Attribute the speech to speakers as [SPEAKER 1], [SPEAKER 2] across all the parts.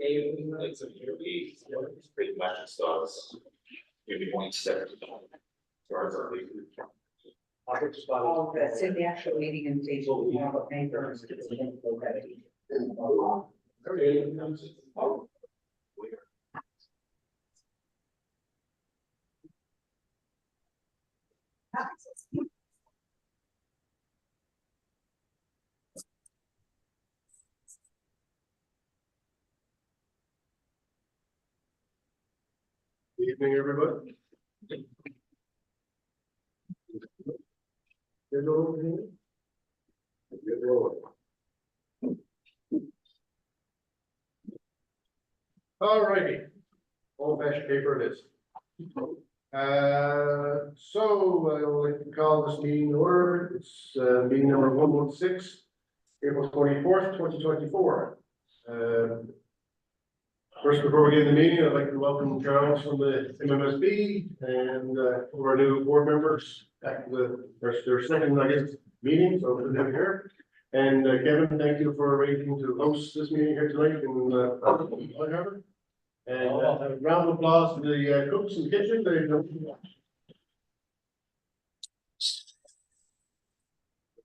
[SPEAKER 1] Like some yearly, pretty much it starts maybe 1 step. As far as our legal.
[SPEAKER 2] Oh, that's in the actual meeting invitation. We have a paper.
[SPEAKER 3] Good evening, everybody. Good rolling. Good rolling. All righty. Old fashioned paper it is. So I would like to call this meeting to order. It's meeting number 116, April 24th, 2024. First, before we get in the meeting, I'd like to welcome Charles from the MMSB and our new board members back to their second, I guess, meeting, so good to have you here. And Kevin, thank you for arranging to host this meeting here tonight in Harbour. And a round of applause to the cooks in the kitchen.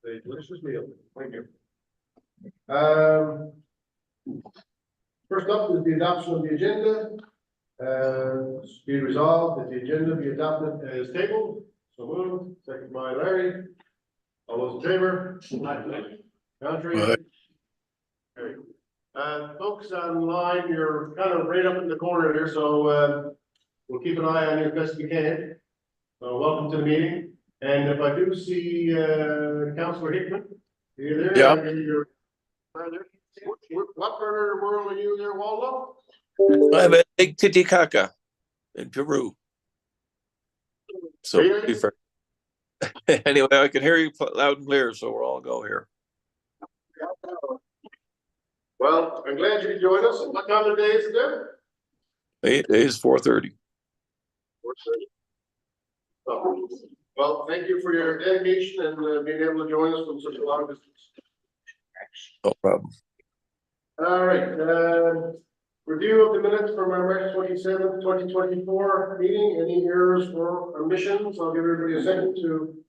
[SPEAKER 3] The delicious meal. Thank you. First up is the adoption of the agenda. Be resolved that the agenda be adopted as tabled. So moved. Second by Larry. All those in favor? Contrary? Carried. Folks online, you're kind of right up in the corner here, so we'll keep an eye on you as best we can. So welcome to the meeting. And if I do see Councillor Hickman, are you there?
[SPEAKER 4] Yeah.
[SPEAKER 3] What part of the world are you there, Waldo?
[SPEAKER 4] I'm at Big Titicaca in Peru. So
[SPEAKER 3] Really?
[SPEAKER 4] anyway, I can hear you loud and clear, so we'll all go here.
[SPEAKER 3] Well, I'm glad you could join us. What time of the day is it there?
[SPEAKER 4] It is 4:30.
[SPEAKER 3] 4:30. Well, thank you for your dedication and being able to join us from such a long distance.
[SPEAKER 4] No problem.
[SPEAKER 3] All right, review of the minutes from our March 27th, 2024 meeting. Any errors or omissions? I'll give everybody a second to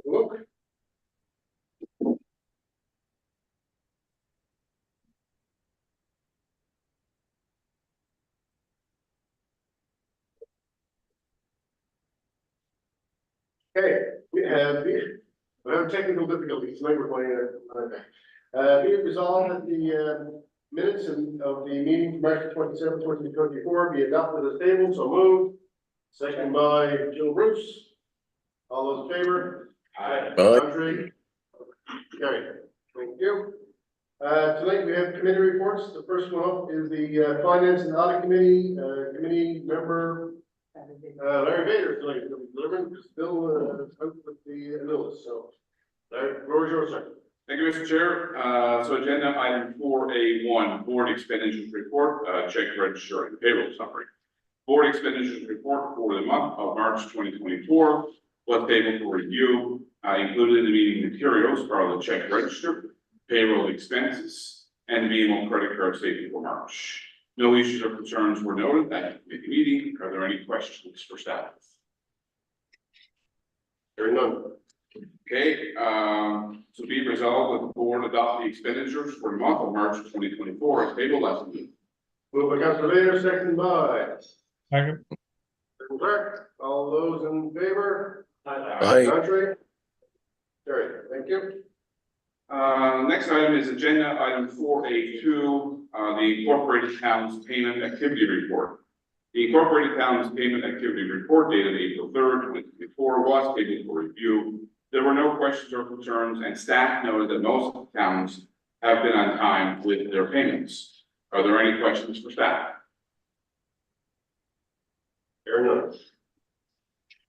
[SPEAKER 3] look. Okay, we have technical difficulties. Tonight we're playing be it resolved that the minutes of the meeting from March 27, 2024 be adopted as tabled. So moved. Second by Jill Bruce. All those in favor?
[SPEAKER 4] Aye.
[SPEAKER 3] Contrary? Carried. Thank you. Tonight we have committee reports. The first one up is the Finance and Audit Committee, committee member Larry Bader tonight. Delivering still out with the Lewis. So Larry, floor is yours, sir.
[SPEAKER 5] Thank you, Mr. Chair. So agenda item 4A1, board expenditures report, check register and payroll summary. Board expenditures report for the month of March 2024 was tabled for review. Included in the meeting materials are the check register, payroll expenses, and the BMO credit card statement for March. No issues or concerns were noted at the meeting. Are there any questions for staff?
[SPEAKER 3] Hearing none.
[SPEAKER 5] Okay, so be resolved that the board adopt the expenditures for the month of March 2024 as tabled last week.
[SPEAKER 3] Moved by Councilor Bader, second by.
[SPEAKER 6] Second.
[SPEAKER 3] Second clerk. All those in favor?
[SPEAKER 4] Aye.
[SPEAKER 3] Contrary? Carried. Thank you.
[SPEAKER 5] Next item is agenda item 4A2, the Incorporated Towns Payment Activity Report. The Incorporated Towns Payment Activity Report dated April 3rd, 2024 was tabled for review. There were no questions or concerns, and staff noted that most towns have been on time with their payments. Are there any questions for staff?
[SPEAKER 3] Hearing none.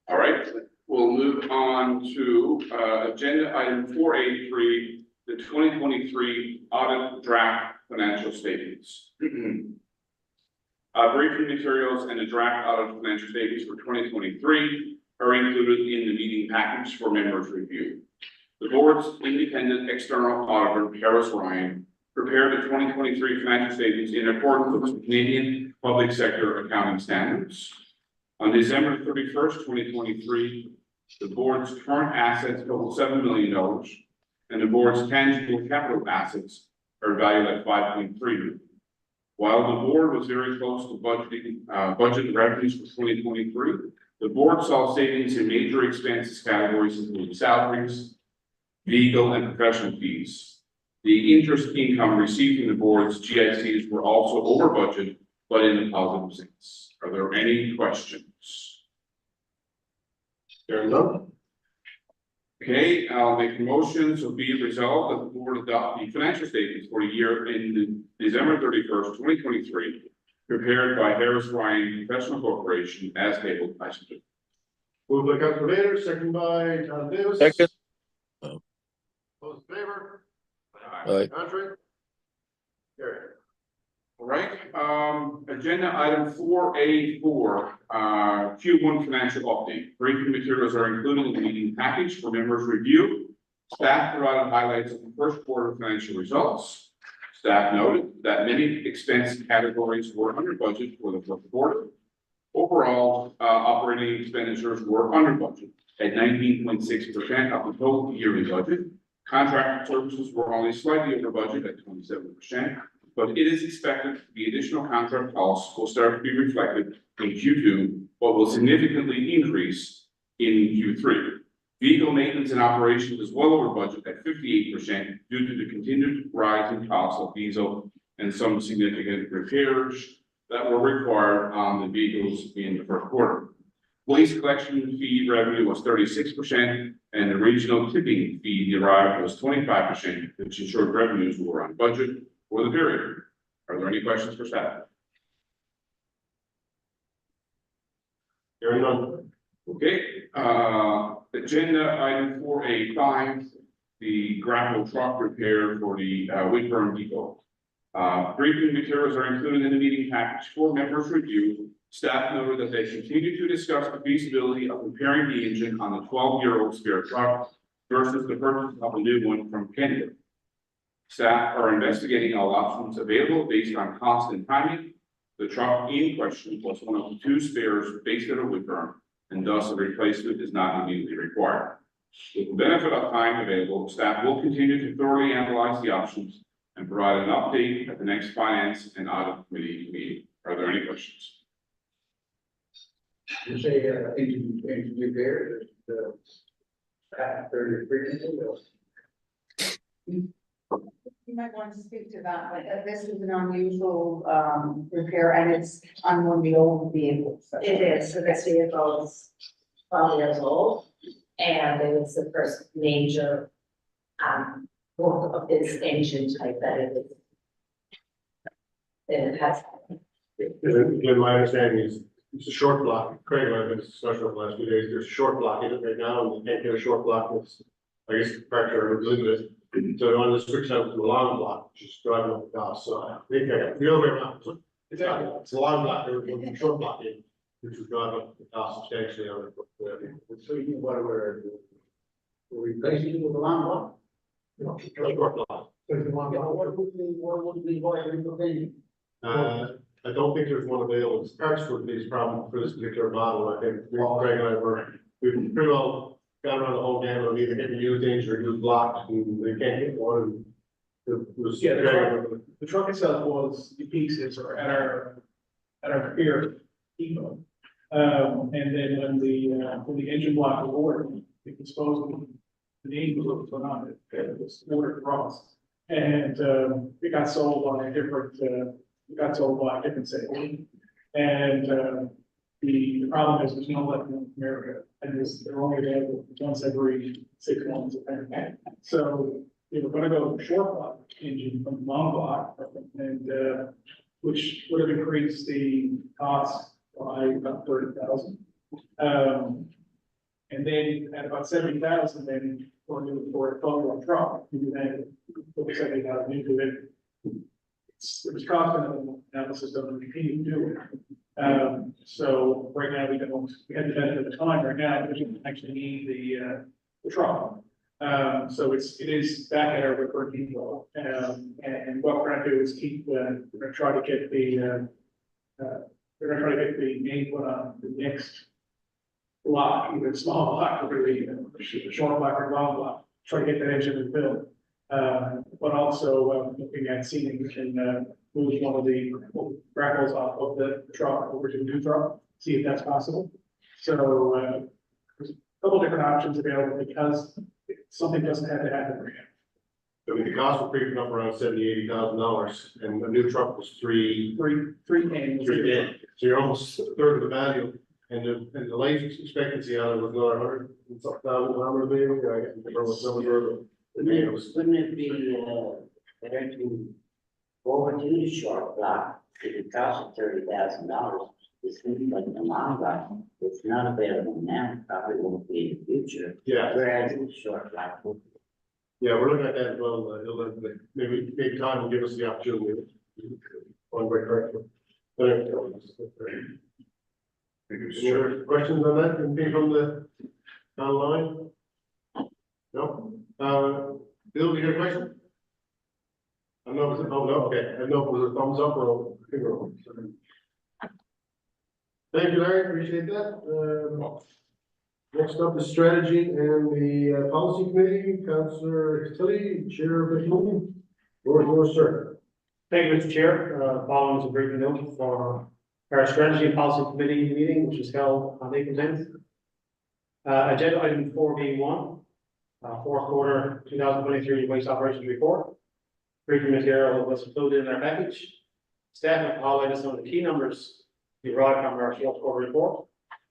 [SPEAKER 5] All right, we'll move on to agenda item 4A3, the 2023 audit draft financial statements. Briefing materials and the draft audit financial statements for 2023 are included in the meeting package for members' review. The board's independent external auditor, Harris Ryan, prepare the 2023 financial statements in accordance with Canadian public sector accounting standards. On December 31st, 2023, the board's current assets total $7 million, and the board's tangible capital assets are valued at $5.3 million. While the board was very close to budget revenues for 2023, the board saw savings in major expenses categories including salaries, legal and professional fees. The interest income received from the board's GICs were also over budget, but in a positive sense. Are there any questions?
[SPEAKER 3] Hearing none.
[SPEAKER 5] Okay, I'll make a motion, so be it resolved that the board adopt the financial statements for the year ended December 31st, 2023, prepared by Harris Ryan Professional Corporation as tabled by Mr.
[SPEAKER 3] Moved by Councilor Bader, second by Tom Davis.
[SPEAKER 4] Second.
[SPEAKER 3] Those in favor?
[SPEAKER 4] Aye.
[SPEAKER 3] Contrary? Carried.
[SPEAKER 5] All right, agenda item 4A4, Q1 financial update. Briefing materials are included in the meeting package for members' review. Staff provided highlights of the first quarter financial results. Staff noted that many expense categories were under budget for the first quarter. Overall, operating expenditures were under budget at 19.6% of the total yearly budget. Contract services were only slightly over budget at 27%. But it is expected the additional contract costs will start to be reflected in Q2, but will significantly increase in Q3. Vehicle maintenance and operations is well over budget at 58% due to the continued rise in costs of diesel and some significant repairs that were required on the vehicles in the first quarter. Waste collection fee revenue was 36%, and the regional tipping fee derived was 25%, which ensured revenues were on budget for the period. Are there any questions for staff?
[SPEAKER 3] Hearing none.
[SPEAKER 5] Okay, agenda item 4A5, the gravel truck repair for the Whitburn Depot. Briefing materials are included in the meeting package for members' review. Staff noted that they continue to discuss the feasibility of repairing the engine on the 12-year-old spare truck versus the purchase of a new one from Canada. Staff are investigating all options available based on cost and timing. The truck in question was one of the two spares based at a Whitburn, and thus a replacement is not immediately required. With the benefit of time available, staff will continue to thoroughly analyze the options and provide an update at the next Finance and Audit Committee meeting. Are there any questions?
[SPEAKER 2] You say, engine repair, after frequency.
[SPEAKER 6] You might want to speak to that, but this is an unusual repair and it's on one of the old vehicles.
[SPEAKER 7] It is, so this vehicle is 12 years old, and it was the first major work of its engine type that it has.
[SPEAKER 3] Again, my understanding is it's a short block. Craig and I have been discussing over the last few days. There's a short block in it right now, and you can't get a short block. It's, I guess, the factor limited. So I want to switch out to a long block, which is driving up the cost. So I think the other way around. Exactly. It's a long block. There was a short block in, which was driving up the cost substantially on it.
[SPEAKER 2] So you what we're replacing it with a long block?
[SPEAKER 3] No, a short block.
[SPEAKER 2] What would be going to be?
[SPEAKER 3] I don't think there's one available. It's parts for this problem for this particular model. I think Craig and I we've pretty well got around the whole gamut of either getting new things or new blocks, and they can't get one.
[SPEAKER 8] The truck itself was the pieces or at our repair depot. And then when the engine block was ordered, it was supposed to the name was on it. It was ordered across, and it got sold by a different sale. And the problem is there's no left in America, and they're only available once every 6 months. So they were going to go short block engine from long block, and which would have increased the cost by about 30,000. And then at about 70,000, then for a 12-year-old truck, you then put 70,000 into it. It was cost analysis doesn't continue to do it. So right now we had the benefit of the time right now, we didn't actually need the truck. So it is back at our record depot, and what we're gonna do is we're gonna try to get we're gonna try to get the main put on the next block, either small block or really short block or long block, try to get that engine built. But also, looking at seeing if we can, move one of the grapples off of the truck over to the new truck, see if that's possible. So, there's a couple different options available because something doesn't have to happen right now.
[SPEAKER 3] I mean, the cost was creeping up around $70,000-$80,000, and a new truck was three,
[SPEAKER 8] Three
[SPEAKER 3] so you're almost a third of the value. And the life expectancy on it was another 100 and something thousand kilometers maybe, I can't remember what numbers were, but
[SPEAKER 9] Wouldn't it be, better to over to the short block, if it costs $30,000, it's gonna be like in the long run, it's not available now, probably won't be in the future,
[SPEAKER 3] yeah,
[SPEAKER 9] whereas the short block will.
[SPEAKER 3] yeah, we're looking at that as well, maybe time will give us the opportunity. One way correctly. But any other questions on that, anything from the online? No, Bill, you got a question? I know, oh, no, okay, I know if it was a thumbs up or a finger up. Thank you, Larry, appreciate that. Next up is strategy and the policy committee, Councillor Tilly, chair of the committee. Floor is yours, sir.
[SPEAKER 10] Thank you, Mr. Chair. Following is a briefing note for our strategy and policy committee meeting, which was held on April 10th. Agenda item 4B1, fourth quarter 2023 waste operations report. Briefing material was included in our package. Staff have highlighted some of the key numbers derived from our fourth quarter report.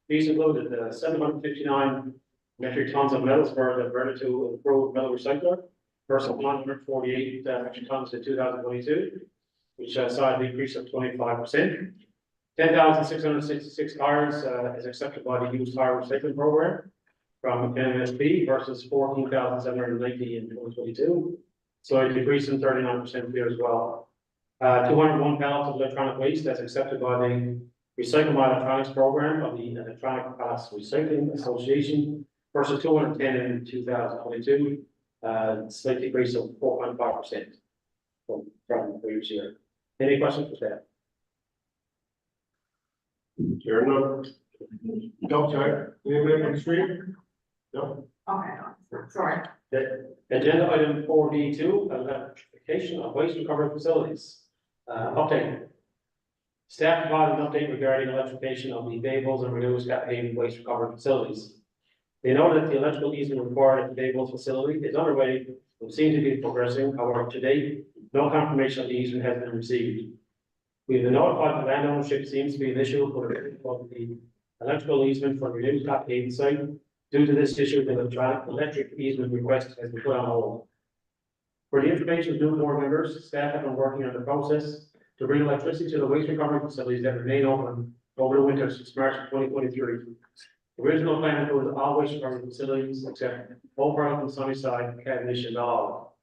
[SPEAKER 10] These included 759 metric tons of metals were diverted to improved metal recycler versus 148 metric tons in 2022, which saw a decrease of 25%. 10,666 tires is accepted by the used tire recycling program from MSP versus 14,790 in 2022. So a decrease in 39% here as well. 201 pallets of electronic waste that's accepted by the Recycle My Electronics program of the Electronic Products Recycling Association versus 210 in 2022. Slight decrease of 4.5% from the previous year. Any questions for that?
[SPEAKER 3] Chair, no. No, sorry, anybody on the screen? No?
[SPEAKER 6] Okay, sorry.
[SPEAKER 10] Agenda item 4B2, electrification of waste recovery facilities. Update. Staff provided an update regarding electrification of the Bables and Renews Capital waste recovery facilities. They know that the electrical easement required at the Bables facility is underway and seems to be progressing. However, to date, no confirmation of the easement has been received. We've been notified that land ownership seems to be an issue for the electrical easement for Renews Capital site. Due to this issue, the electric easement request has been put on hold. For the information of new board members, staff have been working on the process to bring electricity to the waste recovery facilities that remain open over the winter since March of 2023. The original plan included all waste recovery facilities except Old and Sunnyside, Cavendish and all.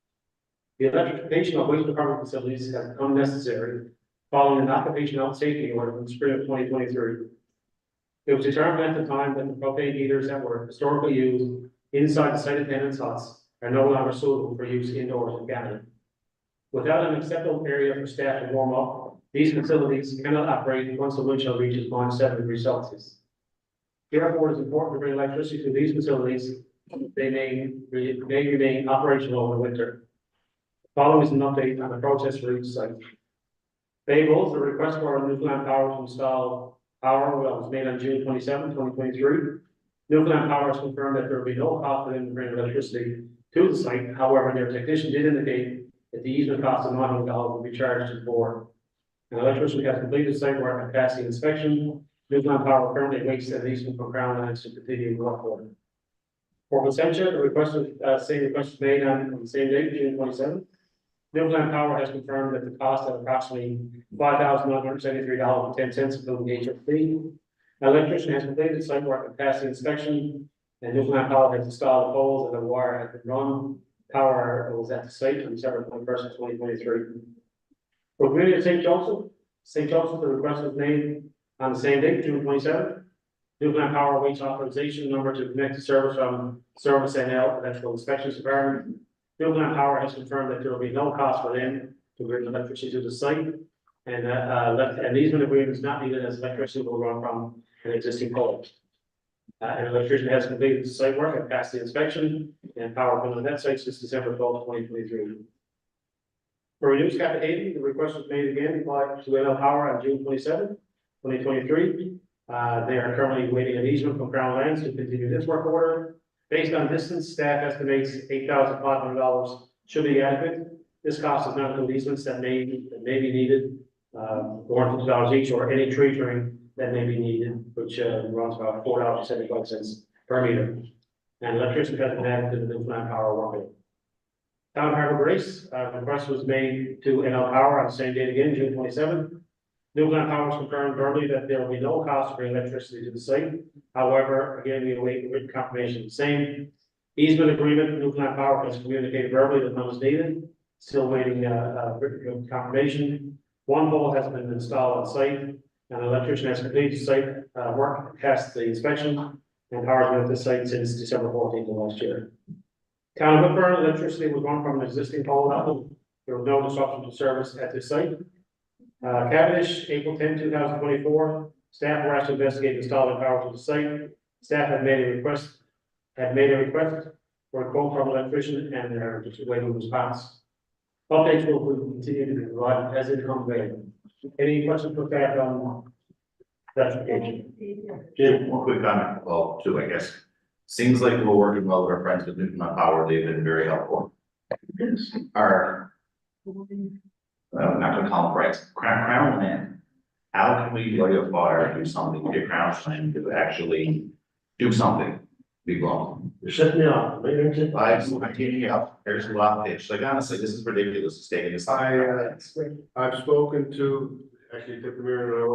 [SPEAKER 10] The electrification of waste recovery facilities has become necessary following an occupational safety order from spring of 2023. It was determined at the time that the propane heaters that were historically used inside the site attendants' huts are no longer suitable for use indoors in Canada. Without an acceptable area for staff to warm up, these facilities cannot operate once the wind chill reaches -7 degrees Celsius. Therefore, it is important to bring electricity to these facilities. They may remain operational in the winter. Following is an update on the process for each site. Fables, the request for Newfoundland Power to install power was made on June 27, 2023. Newfoundland Power has confirmed that there will be no cost for them to bring electricity to the site. However, their technician did indicate that the easement cost of $900 will be charged to the board. An electrician has completed site work and passed the inspection. Newfoundland Power currently waits an easement from Crown Lands to continue work order. For Consentia, the request was, same request was made on the same date, June 27th. Newfoundland Power has confirmed that the cost of approximately $5,973.10 including HFC. An electrician has completed site work and passed the inspection, and Newfoundland Power has installed the poles and the wire has been run. Power was at the site on December 21st, 2023. For Community of St. Joseph, the request was made on the same date, June 27th. Newfoundland Power awaits authorization number to connect the service from Service NL Electrical Inspections Department. Newfoundland Power has confirmed that there will be no cost for them to bring electricity to the site. And, an easement agreement is not needed as electricity will run from an existing pole. An electrician has completed the site work and passed the inspection, and power been on that site since December 2023. For renewed Scapa Haven, the request was made again by to NL Power on June 27, 2023. They are currently waiting an easement from Crown Lands to continue this work order. Based on distance, staff estimates $8,500 should be adequate. This cost does not include easements that may be needed, $450 each, or any tree trimming that may be needed, which runs about $4.75 per meter. And electricity has been added to the Newfoundland Power work. Town of Harbour Grace, request was made to NL Power on the same date again, June 27th. Newfoundland Power has confirmed verbally that there will be no cost to bring electricity to the site. However, again, we await written confirmation of the same. Easement agreement, Newfoundland Power has communicated verbally that none is needed. Still waiting, written confirmation. One pole has been installed on site, and an electrician has completed site, work, passed the inspection, and power has been at the site since December 14th of last year. Town of Woodburn, electricity was run from an existing pole level. There was no disruption to service at this site. Cavendish, April 10, 2024, staff were asked to investigate installing power to the site. Staff had made a request for a quote from an electrician, and they're just waiting for response. Updates will continue to be provided as it comes available. Any questions for staff on electrification?
[SPEAKER 1] Jim, one quick comment, well, two, I guess. Seems like we're working well with our friends with Newfoundland Power, they've been very helpful. Our, I'm not gonna call them rights, Crown Land. How can we light a fire, do something, get Crown Land to actually do something? Be blown.
[SPEAKER 3] You're setting me off.
[SPEAKER 1] I'm teeing you up, there's a lot of pitch, like honestly, this is ridiculous to stay in this.
[SPEAKER 3] I've spoken to, actually, Tip the Mayor and I,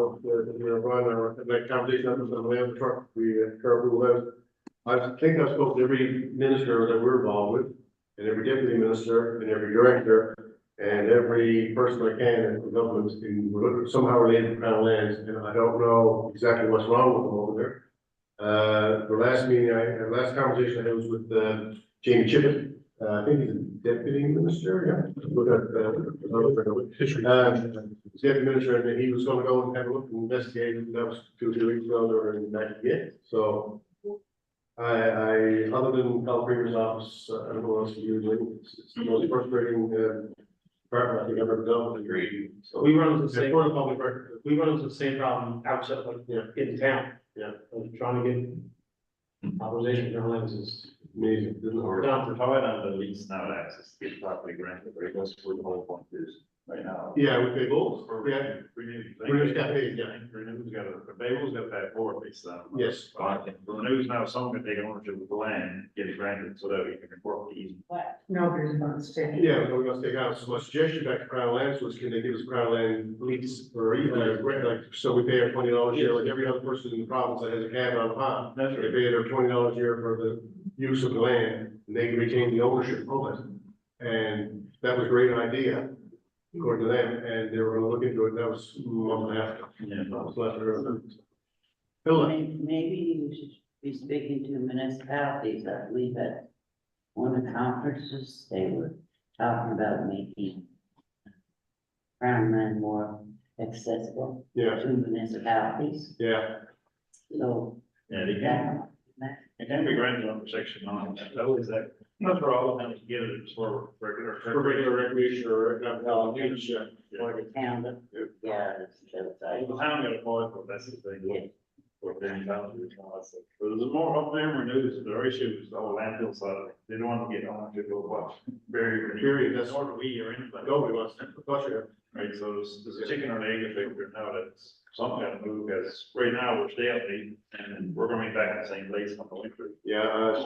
[SPEAKER 3] we're on that conversation, on the land truck, I think I've spoken to every minister that we're involved with, and every deputy minister, and every director, and every person I can in the government in somehow related to Crown Lands, and I don't know exactly what's wrong with them over there. The last meeting, last conversation I had was with, Jamie Chippett, I think he's a deputy minister, yeah. Look at, deputy minister, and he was gonna go and have a look and investigate, and that was 2 or 3 weeks ago, or back again, so. Other than Cal Premier's office, I don't know what else to do, it's the most frustrating, department I think I've ever done, agreed. So
[SPEAKER 10] We run into the same,
[SPEAKER 3] for the public record,
[SPEAKER 10] we run into the same problem outside, like, in town.
[SPEAKER 3] Yeah.
[SPEAKER 10] Trying to get authorization for lands is
[SPEAKER 3] amazing, didn't work.
[SPEAKER 10] down.
[SPEAKER 11] How about the lease now access to get properly granted, right? That's where the whole point is right now.
[SPEAKER 3] Yeah, we pay both, yeah, Renew's got paid, yeah.
[SPEAKER 11] Renew's got to, Babel's got to pay for it, based on.
[SPEAKER 3] Yes.
[SPEAKER 11] Renew's now someone can take ownership of the land, get it granted so that we can report the easement.
[SPEAKER 6] Nobody's gonna stay.
[SPEAKER 3] Yeah, we're gonna take out, so my suggestion back to Crown Lands was, can they give us Crown Land lease or even like, so we pay our $20 a year, like every other person in the province that has a cabin on the pond.
[SPEAKER 11] That's
[SPEAKER 3] They
[SPEAKER 11] right.
[SPEAKER 3] pay their $20 a year for the use of the land, and they can retain the ownership of it. And that was a great idea, according to them, and they were gonna look into it, that was a month and a half ago.
[SPEAKER 11] Yeah.
[SPEAKER 3] That was left there. Phil,
[SPEAKER 9] Maybe you should be speaking to municipalities. I believe that one of the conferences, they were talking about making Crown Land more accessible
[SPEAKER 3] yeah,
[SPEAKER 9] to municipalities.
[SPEAKER 3] yeah,
[SPEAKER 9] So
[SPEAKER 11] Yeah, they can,
[SPEAKER 9] that,
[SPEAKER 11] it can be granted under section 9. That is that, that's for all of them to get it, it's for regular.
[SPEAKER 3] for regular recreation or economic use, yeah.
[SPEAKER 9] for the town, yeah, that's,
[SPEAKER 11] The town got a point, but that's the thing.
[SPEAKER 9] yeah.
[SPEAKER 11] For them, but there's more up there, renews, their issue is the whole landfill side of it. They don't want to get ownership of what, very,
[SPEAKER 3] Period, that's-
[SPEAKER 11] nor do we or anybody.
[SPEAKER 3] Nobody wants to, gotcha.
[SPEAKER 11] Right, so there's a chicken or an egg effect there now that something got to move, because right now we're stalemate, and we're gonna be back in the same place on the winter.
[SPEAKER 3] Yeah,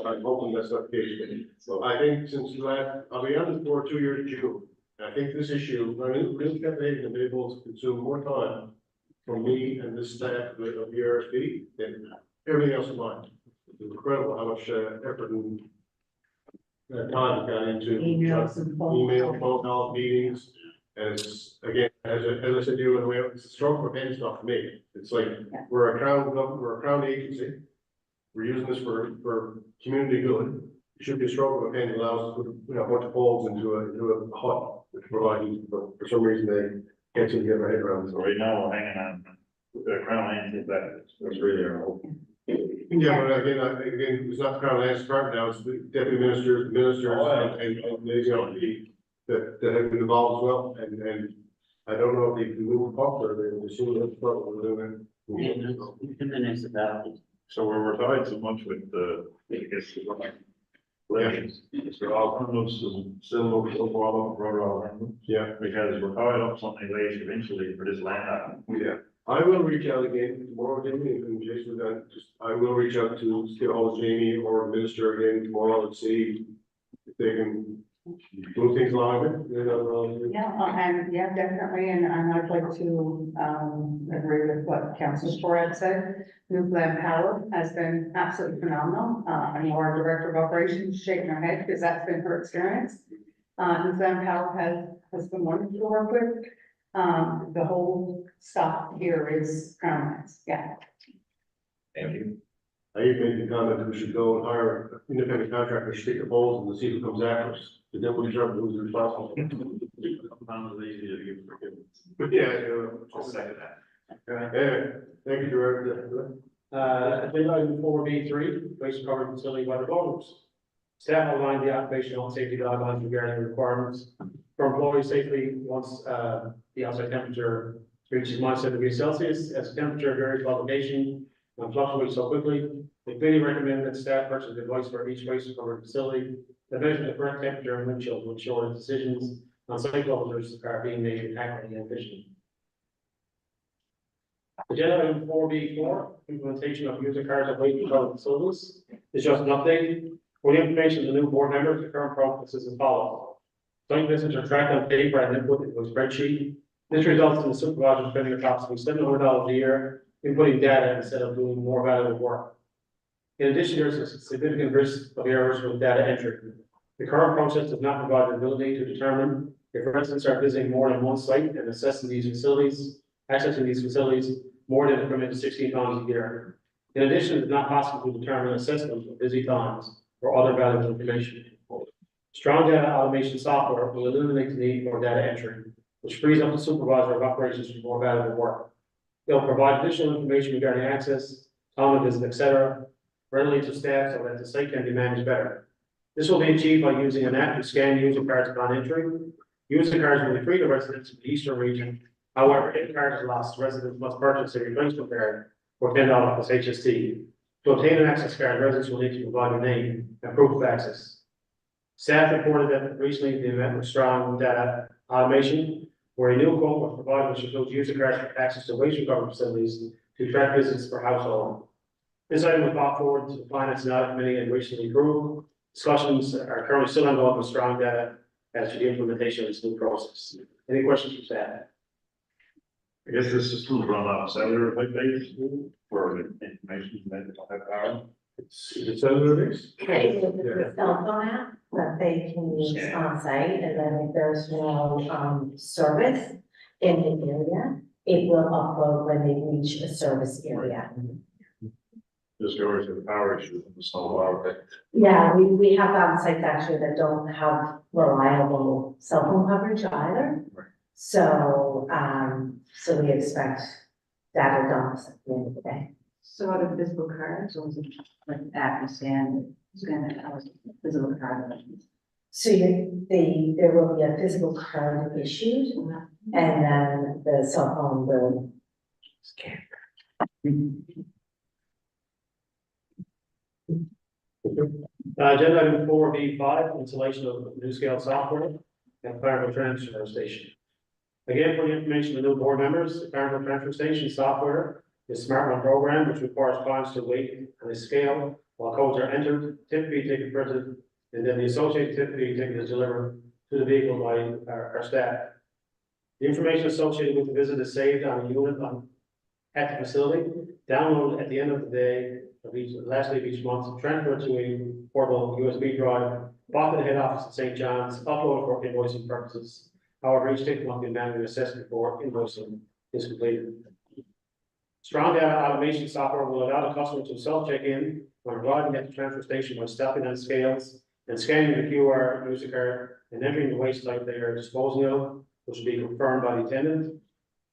[SPEAKER 3] I'm hoping that's not the case. So I think since last, I'll be on for 2 years in June. I think this issue, I mean, really campaign and they both consume more time from me and this staff of the ERSB than everything else in mind. It's incredible how much effort and time got into
[SPEAKER 6] Emails and phone
[SPEAKER 3] email,
[SPEAKER 6] calls.
[SPEAKER 3] phone call, meetings. And it's, again, as I said to you, in a way, it's a stroke of a pen stuff for me. It's like, we're a crown agency. We're using this for community good. It should be a stroke of a pen that allows us to put, you know, a bunch of poles into a hut, which provides, but for some reason they can't seem to get their head around it.
[SPEAKER 11] So right now, we're hanging on, the crown and that's really our hope.
[SPEAKER 3] Yeah, but again, it's not the crown lands department now, it's the deputy ministers, and you know, that have been involved as well, and I don't know if they can move up or they assume that's what we're doing.
[SPEAKER 9] The municipalities.
[SPEAKER 11] So we're tied so much with the, I guess, elections. So all Hamlets and still look so far up,
[SPEAKER 3] Yeah,
[SPEAKER 11] because we're tied up something late eventually for this land.
[SPEAKER 3] yeah. I will reach out again tomorrow, Jamie, and Jason, I will reach out to get hold of Jamie or minister again tomorrow and see if they can move things along a bit, you know.
[SPEAKER 6] And yeah, definitely, and I'd like to, agree with what Councilor Torres said. Newfoundland Power has been absolutely phenomenal, and our Director of Operations shaking her head, because that's been her experience. Newfoundland Power has been wonderful to work with. The whole stuff here is Crown Lands, yeah.
[SPEAKER 1] Thank you.
[SPEAKER 3] I even made the comment that we should go and hire independent contractors, stick the poles and see who comes after us. But then we'll determine who's responsible.
[SPEAKER 11] Sometimes it's easier to give forgiveness.
[SPEAKER 3] But yeah,
[SPEAKER 1] I'll second that.
[SPEAKER 3] thank you, Director.
[SPEAKER 10] Agenda item 4B3, waste recovery facility weather voters. Staff outlined the occupational safety guidelines regarding requirements for employees safely once, the outside temperature reaches -7 degrees Celsius, as the temperature varies by location and fluctuates so quickly. They clearly recommend that staff purchase a device for each waste recovery facility that measures the correct temperature and wind chill to ensure that decisions on site levels are being made accurately and efficiently. Agenda item 4B4, implementation of user cards at waste recovery facilities. It's just an update. For the information of the new board members, the current process is as follows. Site visits are tracked on paper and input into a spreadsheet. This results in the supervisor spending approximately $700 a year inputting data instead of doing more valuable work. In addition, there is a significant risk of errors with data entry. The current process does not provide the ability to determine if residents are visiting more than one site and accessing these facilities more than the permitted 16 times a year. In addition, it is not possible to determine assessment of busy times or other valuable information. Strong data automation software will eliminate the need for data entry, which frees up the supervisor of operations for more valuable work. They'll provide additional information regarding access, time of visit, etc., readily to staff so that the site can be managed better. This will be achieved by using an app to scan user cards upon entry. User cards will be free to residents in the eastern region. However, if card is lost, residents must purchase a replacement card for $10 plus HST. To obtain an access card, residents will need to provide their name and proof of access. Staff reported that recently the event was strong data automation, where a new quote was provided which includes user cards for access to waste recovery facilities to track visits per household. This item was brought forward to the Finance and Audit Committee and recently approved. Discussions are currently still ongoing with strong data as to the implementation of this new process. Any questions from staff?
[SPEAKER 11] I guess this system is run on cellular base for the information that they have power.
[SPEAKER 3] It's cellular based?
[SPEAKER 7] It's a cell phone app that they can use on site, and then if there's no, service in the area, it will upload when they reach a service area.
[SPEAKER 11] Just goes to the power issue, it's not a lot of it.
[SPEAKER 7] Yeah, we have sites actually that don't have reliable cell phone coverage either.
[SPEAKER 11] Right.
[SPEAKER 7] So, so we expect data dumps at the end of the day.
[SPEAKER 2] So are the physical cards, or is it like an app you scan it, how is it physical card?
[SPEAKER 7] So there will be a physical card issued, and then the cell phone will scan.
[SPEAKER 10] Agenda item 4B5, installation of new scale software and Clarendon transfer station. Again, for the information of the new board members, the Clarendon transfer station software is a smart run program which requires clients to wait on a scale while codes are entered, tip fee ticket printed, and then the associated tip fee ticket is delivered to the vehicle by our staff. The information associated with the visit is saved on a unit at the facility, downloaded at the end of the day of last day of each month, transferred to a portable USB drive, bought to the head office at St. John's, uploaded for invoicing purposes. However, each ticket must be manually assessed before invoicing is completed. Strong data automation software will allow the customer to self-check-in when arriving at the transfer station by stepping on scales and scanning the QR user card and entering the waste type they are disposing of, which will be confirmed by the attendant.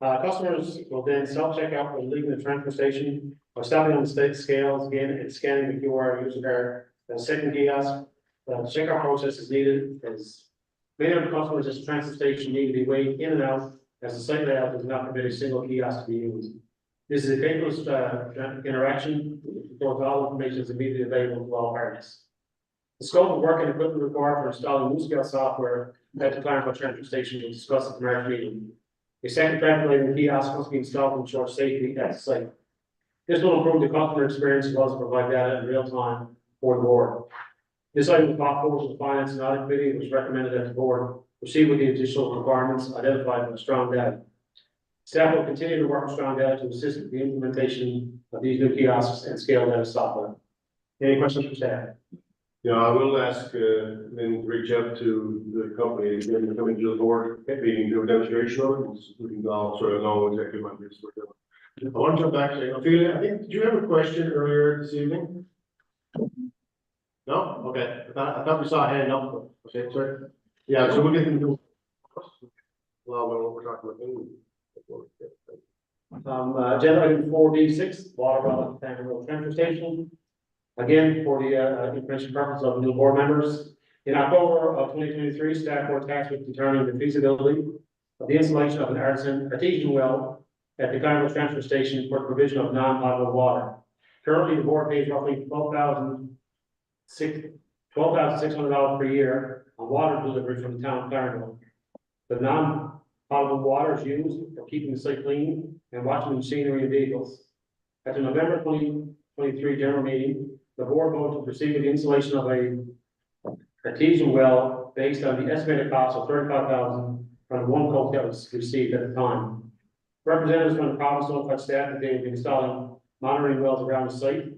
[SPEAKER 10] Customers will then self-check out when leaving the transfer station by stepping on the scales again and scanning the QR user card. The second kiosk, the checkout process is needed as many of the customers at the transfer station need to be weighed in and out as the site layout does not permit a single kiosk to be used. This is a paperless interaction, because all information is immediately available to all parties. The scope of work and equipment required for installing new scale software at the Claremont transfer station was discussed at the March meeting. A second translating kiosk must be installed to ensure safety at the site. This will improve the customer experience as well as provide data in real time for the board. This item was brought forward to the Finance and Audit Committee and was recommended that the board proceed with the additional requirements identified in the strong data. Staff will continue to work with strong data to assist with the implementation of these new kiosks and scale data software. Any questions from staff?
[SPEAKER 3] Yeah, I will ask, then reach out to the company, when they're coming to the board, meeting, do a demonstration of it, so we can all sort of know exactly what this is. I want to jump back to, Ophelia, I think, did you have a question earlier this evening? No? Okay, I thought we saw a hand up, okay, sorry. Yeah, so we'll get into. Well, what we're talking about.
[SPEAKER 10] Agenda item 4B6, water well at the Road Transfer Station. Again, for the information purpose of new board members. In October of 2023, staff were tasked with determining the feasibility of the installation of an artesian well at the Road Transfer Station for the provision of non-potable water. Currently, the board pays roughly $12,600 per year on water delivery from the town of Clarendon. The non-potable water is used for keeping the site clean and watching machinery and vehicles. At the November 2023 general meeting, the board voted to proceed with the installation of a artesian well based on the estimated cost of $35,000 from the one quote that was received at the time. Representatives from the province notified staff that they would be installing monitoring wells around the site.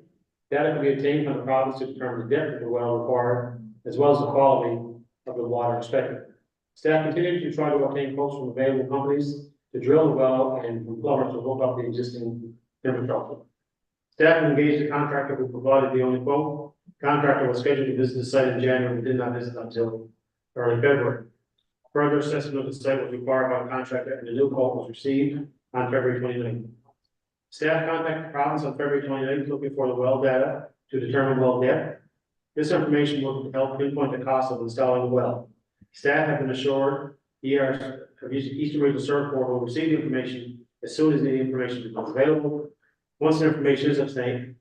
[SPEAKER 10] Data can be obtained from the province to determine the depth of the well required, as well as the quality of the water expected. Staff continued to try to obtain quotes from available companies to drill the well and from plumbers to hook up the existing infrastructure. Staff engaged the contractor who provided the only quote. Contractor was scheduled to visit the site in January, but did not visit until early February. Further assessment of the site was required by the contractor, and the new quote was received on February 29th. Staff contacted the province on February 29th, looking for the well data to determine well depth. This information will help pinpoint the cost of installing the well. Staff have been assured Eastern Regional Service Board will receive the information as soon as the information becomes available. Once the information is obtained,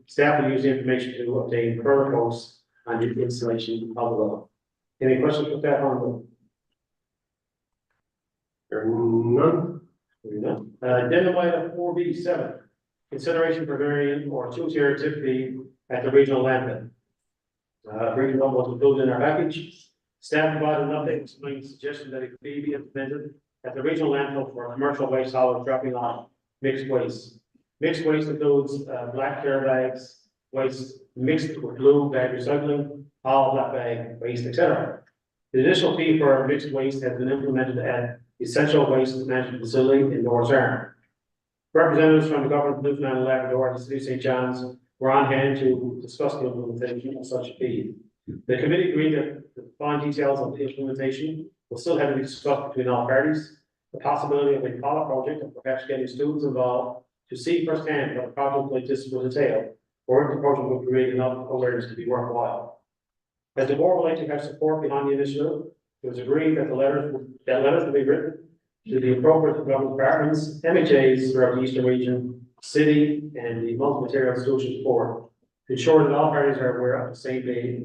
[SPEAKER 10] staff will use the information to obtain further quotes on the installation of the well. Any questions for staff on
[SPEAKER 3] None?
[SPEAKER 10] the? Agenda item 4B7, consideration for variant or two-tier tip fee at the regional landfill. Regional was included in our package. Staff provided an update explaining the suggestion that it may be implemented at the regional landfill for commercial waste hauler dropping off mixed waste. Mixed waste includes black care bags, waste mixed with blue bag recycling, all black bag waste, etc. The additional fee for mixed waste has been implemented at Essential Waste Management Facility in North Arm. Representatives from the government of Newfoundland and Labrador and the City of St. John's were on hand to discuss the implementation of such a fee. The committee agreed that the fine details of the implementation will still have to be discussed between all parties. The possibility of a pilot project and perhaps getting students involved to see firsthand what a project like this will entail, or if the project will create enough awareness to be worthwhile. As the board would like to have support behind the initiative, it was agreed that letters will be written to the appropriate government departments, MHAs throughout the Eastern Region, City, and the Multi-Material Solutions Board to ensure that all parties are aware of the same page,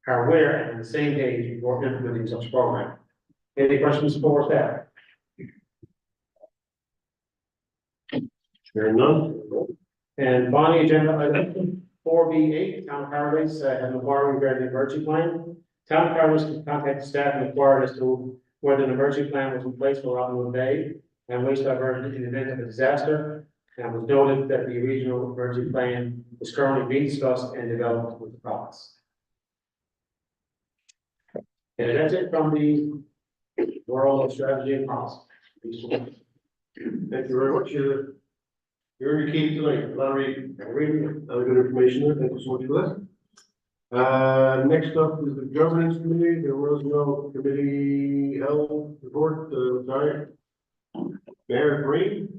[SPEAKER 10] and on the same page before implementing such a program. Any questions for staff?
[SPEAKER 3] Hearing none?
[SPEAKER 10] And finally, agenda item 4B8, Town of Paradise has an inquiry regarding the emergency plan. Town of Paradise contacted staff and inquired as to whether an emergency plan was in place for Robinwood Bay and waste diversion in the event of a disaster. And was noted that the regional emergency plan is currently being discussed and developed with the province. And that's it from the moral and strategy and policy.
[SPEAKER 3] Thank you very much. You're your key tonight. A lot of reading, a lot of good information there. Thank you so much for that. Next up is the governance committee. There was no committee held report, sorry. Mayor Green.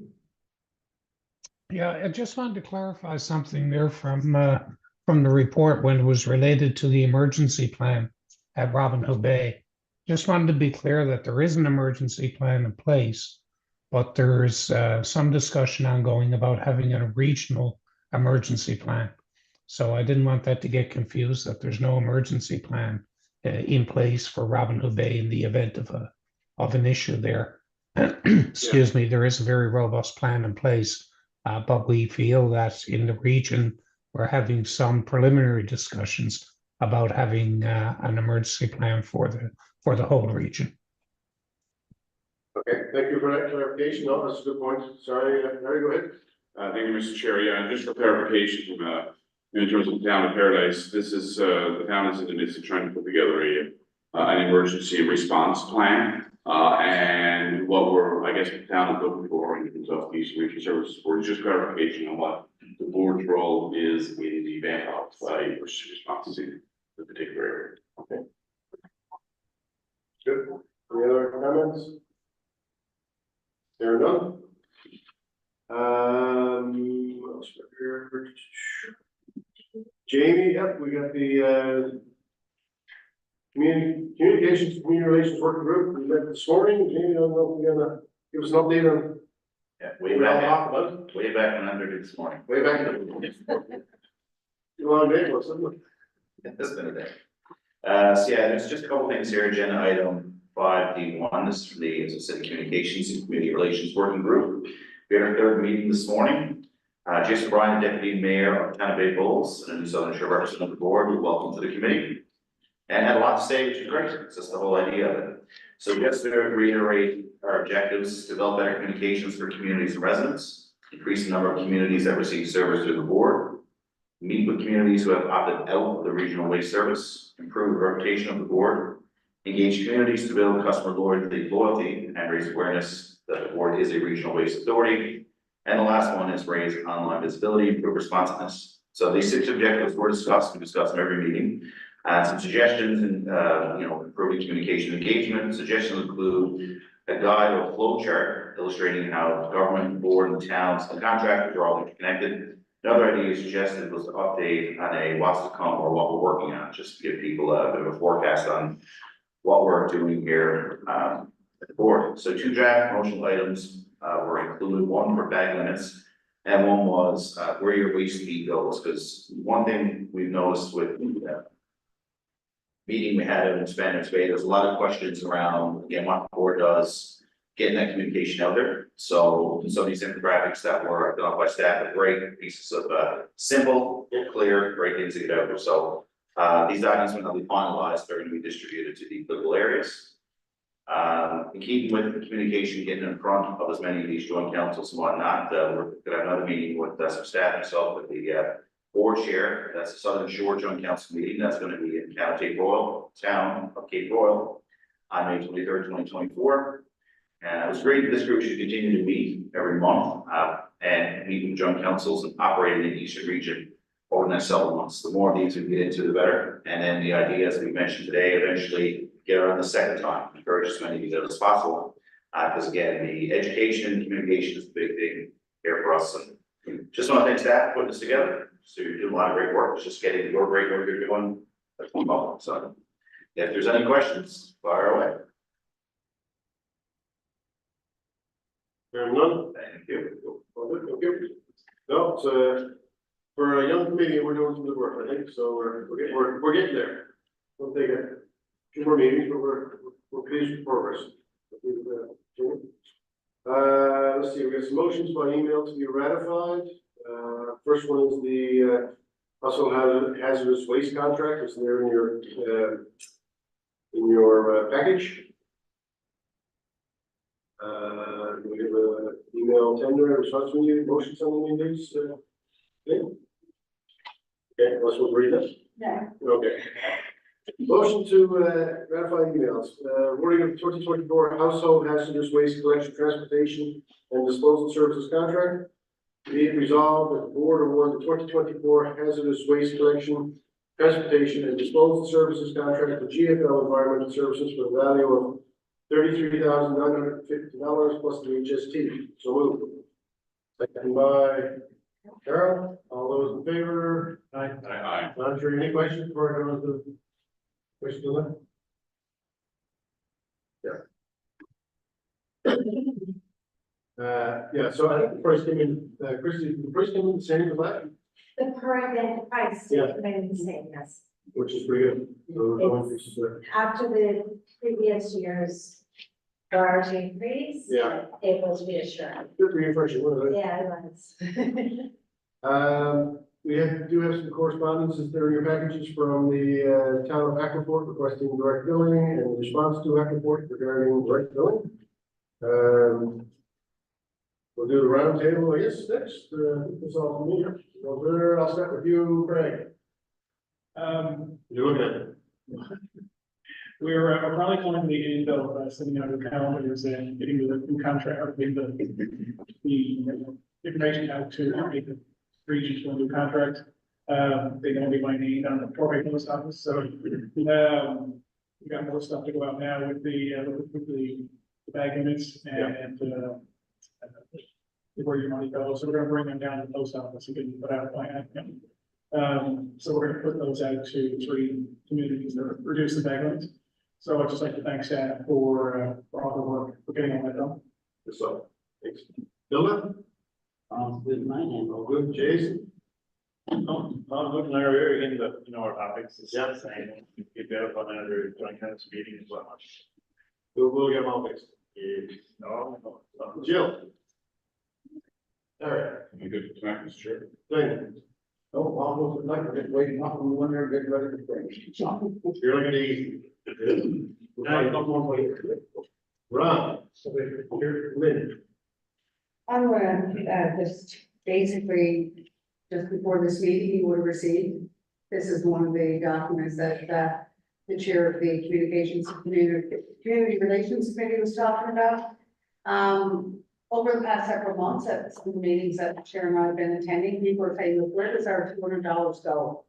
[SPEAKER 12] Yeah, I just wanted to clarify something there from the report when it was related to the emergency plan at Robin Hood Bay. Just wanted to be clear that there is an emergency plan in place, but there's some discussion ongoing about having a regional emergency plan. So I didn't want that to get confused, that there's no emergency plan in place for Robin Hood Bay in the event of an issue there. Excuse me, there is a very robust plan in place. But we feel that in the region, we're having some preliminary discussions about having an emergency plan for the whole region.
[SPEAKER 3] Okay, thank you for that clarification. No, that's a good point. Sorry, Larry, go ahead.
[SPEAKER 5] Thank you, Mr. Chair. Yeah, and just for clarification, in terms of the town of Paradise, this is, the town is in the midst of trying to put together an emergency response plan. And what we're, I guess, the town is looking for in terms of these regional services, for just clarification on what the board's role is in the event of emergency response in the particular area. Okay.
[SPEAKER 3] Good. Any other comments? There are none. What else here? Jamie, yep, we got the communications, community relations working group. We met this morning. Jamie, I don't know if you're gonna give us an update on.
[SPEAKER 1] Yeah,
[SPEAKER 3] Way back,
[SPEAKER 1] way back when I did this morning.
[SPEAKER 3] way back. You want to name us, something?
[SPEAKER 1] It's been a day. So yeah, there's just a couple things here. Agenda item 5D1, this is for the, as I said, communications and community relations working group. We had our third meeting this morning. Jason Bryan, Deputy Mayor of Town of Bay Bulls, and a new Southern Shore representative of the board, we welcome to the committee. And had a lot to say, which is great. It's just the whole idea of it. So just to reiterate our objectives, develop better communications for communities and residents, increase the number of communities that receive service through the board, meet with communities who have opted out of the regional waste service, improve the reputation of the board, engage communities to build customer loyalty and raise awareness that the board is a regional waste authority. And the last one is raise online visibility, improve responsiveness. So these 6 objectives were discussed. We discuss them every meeting. Some suggestions and, improving communication engagement. Suggestions include a guide or flow chart illustrating how the government, board, and towns and contractors are all interconnected. Another idea suggested was to update on a what's to come or what we're working on, just to give people a bit of a forecast on what we're doing here at the board. So 2 draft promotional items were included, one for bag limits, and one was where your waste fee goes. Because one thing we've noticed with meeting we had in Spanish Bay, there's a lot of questions around, again, what the board does, getting that communication out there. So some of these infographics that were done by staff are great pieces of simple, clear, great things to get out there. So these documents, when they'll be finalized, they're going to be distributed to the applicable areas. In keeping with the communication, getting in front of as many of these joint councils and whatnot, we're going to have another meeting with some staff myself with the board chair. That's the Southern Shore Joint Council meeting. That's going to be in Cape Royal, town of Cape Royal, on May 23rd, 2024. And it was great. This group should continue to meet every month and meet with joint councils and operate in the Eastern region over the next several months. The more of these we get into, the better. And then the idea, as we mentioned today, eventually get around the second time, encourage as many of these as possible. Because again, the education and communication is the big thing here for us. And just want to thank staff for putting this together. So you're doing a lot of great work. It's just getting your great work you're doing. That's one problem. So if there's any questions, fire away.
[SPEAKER 3] There are none.
[SPEAKER 1] Thank you.
[SPEAKER 3] Thank you. No, it's for a young committee, we're doing some good work, I think. So we're getting there. We'll take a few more meetings, but we're pleased with progress. Let's see, we have some motions by email to be ratified. First one is the household hazardous waste contract. It's there in your package. We have an email tender response from you, motions on any of these? Okay, let's read this.
[SPEAKER 6] Yeah.
[SPEAKER 3] Okay. Motion to ratify emails, awarding of 2024 household hazardous waste collection, transportation, and disposal services contract. Be it resolved that the board award the 2024 hazardous waste collection, transportation, and disposal services contract to GFL Environmental Services for the value of $33,950 plus the HST. So moved. Second by Carol. All those in favor?
[SPEAKER 5] Aye.
[SPEAKER 3] Roger, any questions before I go on to question one? Yeah, so I think the price came in, Christie, the price came in the same as last,
[SPEAKER 7] The current price
[SPEAKER 3] Yeah.
[SPEAKER 7] remains the same, yes.
[SPEAKER 3] which is pretty good. So we're going to-
[SPEAKER 7] After the previous year's large increase.
[SPEAKER 3] Yeah.
[SPEAKER 7] It was reassuring.
[SPEAKER 3] Good refreshing, wasn't it?
[SPEAKER 7] Yeah, it was.
[SPEAKER 3] Do have some correspondences there in your packages from the town of Aquaport requesting direct billing and response to Aquaport regarding direct billing. We'll do the round table, I guess, next, that's all from me. Well, there, I'll start with you, Craig. You're looking at it.
[SPEAKER 8] We're probably coming to the end of sending out the calendars and getting the new contract, or getting the information out to the regions for the new contract. They're gonna be my name on the probate post office, so, we got more stuff to go out now with the bag limits and, where your money goes, so we're gonna bring them down to the post office and get them put out by admin. So we're gonna put those out to 3 communities that reduce the bag limits. So I'd just like to thank staff for all the work, for getting all that done.
[SPEAKER 3] So, thanks. Dylan?
[SPEAKER 9] With my name.
[SPEAKER 3] All good, Jason?
[SPEAKER 11] I'm looking Larry in the, our topics, it's the same, get that up on another joint council meeting as well.
[SPEAKER 3] We'll get them all fixed.
[SPEAKER 11] No.
[SPEAKER 3] Jill? All right,
[SPEAKER 5] I'm good tonight, Mr. Chair.
[SPEAKER 3] thank you.
[SPEAKER 9] Oh, almost at night, we're just waiting up on the winter, getting ready to finish.
[SPEAKER 3] You're looking easy. Ron? Lynn?
[SPEAKER 6] I'm gonna, just basically, just before this meeting, you would have received. This is one of the documents that, the chair of the Communications Community Relations Committee was talking about. Over the past several months, at some of the meetings that the chair and I have been attending, people are saying, look, where does our $200 go?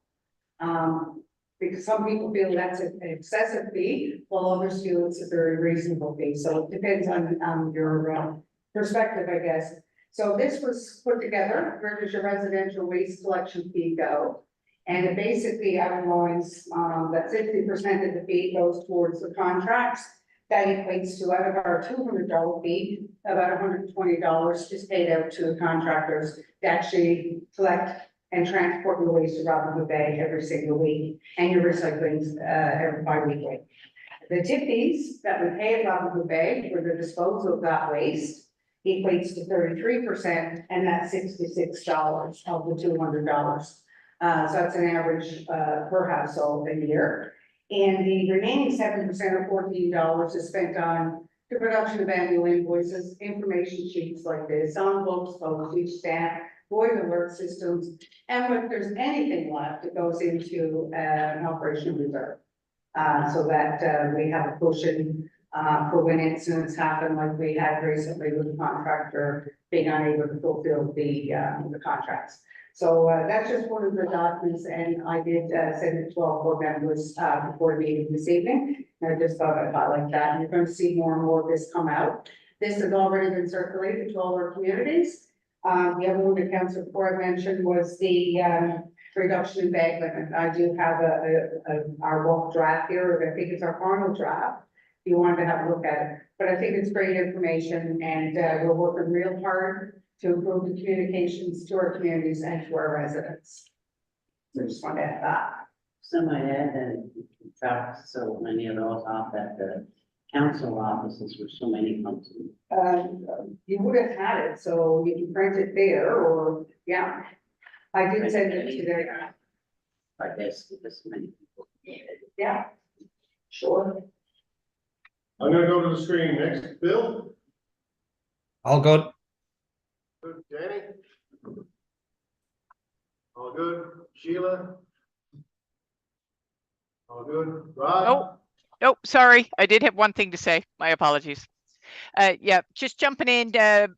[SPEAKER 6] Because some people feel that's an excessive fee, while others feel it's a very reasonable fee. So it depends on your perspective, I guess. So this was put together, where does your residential waste collection fee go? And it basically outlines that 60% of the fee goes towards the contracts. That equates to, out of our $200 fee, about $120 is paid out to the contractors to actually collect and transport the waste to Robin Hood Bay every single week, and your recycling every bi-weekly. The tip fees that we pay at Robin Hood Bay for the disposal of that waste equates to 33%, and that's $66 of the $200. So that's an average per household a year. And the remaining 7% or $14 is spent on the production of annual invoices, information sheets like this, envelopes, postage stamp, void alert systems, and if there's anything left, it goes into an operational reserve. So that we have a cushion for when incidents happen, like we had recently with the contractor being unable to fulfill the contracts. So that's just one of the documents, and I did send it to all board members before the meeting this evening. And I just thought I'd highlight that, and you're going to see more and more of this come out. This has already been circulated to all our communities. The other one that Councillor Ford mentioned was the reduction in bag limit. I do have our rough draft here, I think it's our final draft. If you wanted to have a look at it, but I think it's great information, and we're working real hard to improve the communications to our communities and to our residents. So I just want to add that.
[SPEAKER 9] Some might add that we dropped so many of those off at the council offices for so many months.
[SPEAKER 6] You would have had it, so you can print it there, or, yeah. I did send it to their,
[SPEAKER 9] I guess, because many people.
[SPEAKER 6] yeah, sure.
[SPEAKER 3] I'm gonna go to the screen next. Bill?
[SPEAKER 13] All good.
[SPEAKER 3] Good. Danny? All good. Sheila? All good, Rod?
[SPEAKER 14] Oh, oh, sorry. I did have one thing to say. My apologies. Yeah, just jumping in.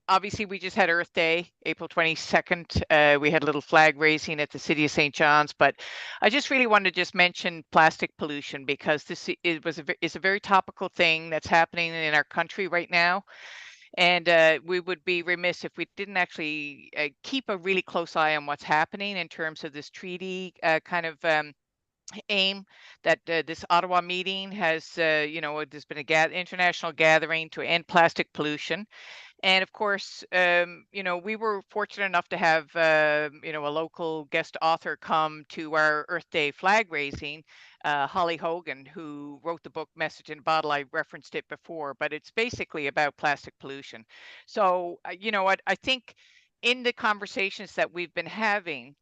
[SPEAKER 14] Obviously, we just had Earth Day, April 22nd. We had a little flag raising at the City of St. John's, but I just really wanted to just mention plastic pollution because this is a very topical thing that's happening in our country right now. And we would be remiss if we didn't actually keep a really close eye on what's happening in terms of this treaty kind of aim that this Ottawa meeting has, there's been a international gathering to end plastic pollution. And of course, we were fortunate enough to have, a local guest author come to our Earth Day flag raising, Holly Hogan, who wrote the book Message in a Bottle. I referenced it before, but it's basically about plastic pollution. So, I think in the conversations that we've been having,